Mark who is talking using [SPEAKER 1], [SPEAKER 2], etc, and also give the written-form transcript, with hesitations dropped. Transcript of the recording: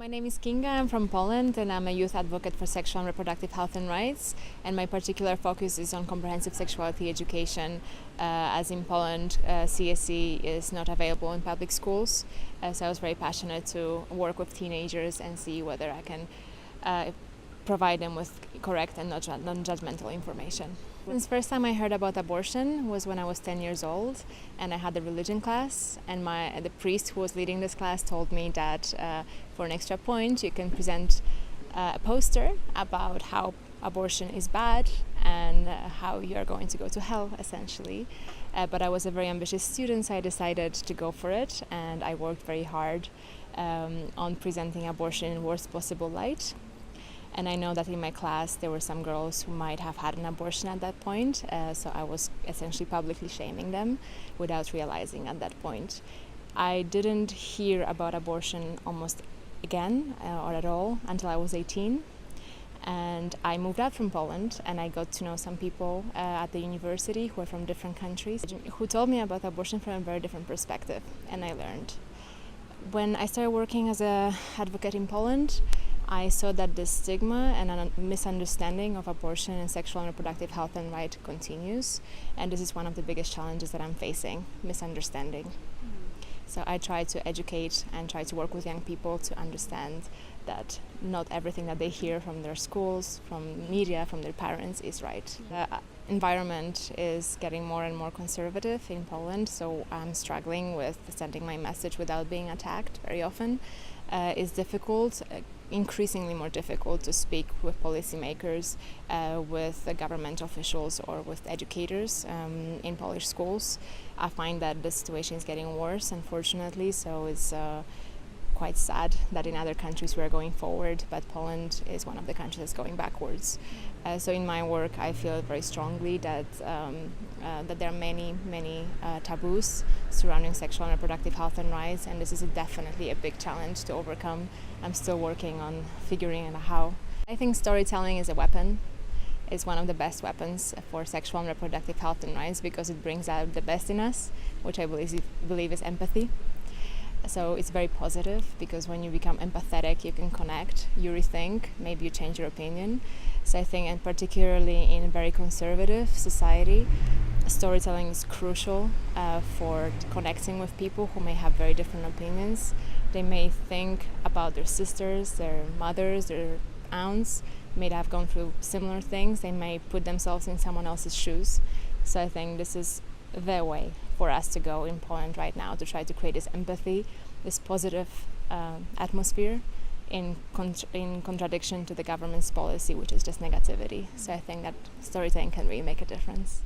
[SPEAKER 1] My name is Kinga, I'm from Poland and I'm a youth advocate for sexual and reproductive health and rights, and my particular focus is on comprehensive sexuality education, as in Poland CSE is not available in public schools, so I was very passionate to work with teenagers and see whether I can provide them with correct and non-judgmental information. The first time I heard about abortion was when I was 10 years old, and I had a religion class, and the priest who was leading this class told me that for an extra point you can present a poster about how abortion is bad and how you are going to go to hell, essentially. But I was a very ambitious student, so I decided to go for it, and I worked very hard on presenting abortion in the worst possible light. And I know that in my class there were some girls who might have had an abortion at that point, so I was essentially publicly shaming them without realizing at that point. I didn't hear about abortion almost again or at all until I was 18. And I moved out from Poland, and I got to know some people at the university who are from different countries, who told me about abortion from a very different perspective, and I learned. When I started working as an advocate in Poland, I saw that the stigma and a misunderstanding of abortion and sexual and reproductive health and right continues, and this is one of the biggest challenges that I'm facing, misunderstanding. So I try to educate and try to work with young people to understand that not everything that they hear from their schools, from media, from their parents is right. The environment is getting more and more conservative in Poland, so I'm struggling with sending my message without being attacked very often. It's difficult, increasingly more difficult to speak with policymakers, with government officials or with educators in Polish schools. I find that the situation is getting worse, unfortunately, so it's quite sad that in other countries we are going forward, but Poland is one of the countries that's going backwards. So in my work I feel very strongly that there are many taboos surrounding sexual and reproductive health and rights, and this is definitely a big challenge to overcome. I'm still working on figuring out how. I think storytelling is a weapon. It's one of the best weapons for sexual and reproductive health and rights because it brings out the best in us, which I believe is empathy. So it's very positive because when you become empathetic, you can connect, you rethink, maybe you change your opinion. So I think, and particularly in a very conservative society, storytelling is crucial for connecting with people who may have very different opinions. They may think about their sisters, their mothers, their aunts, may have gone through similar things. They may put themselves in someone else's shoes. So I think this is the way for us to go in Poland right now, to try to create this empathy, this positive atmosphere in contradiction to the government's policy, which is just negativity. So I think that storytelling can really make a difference.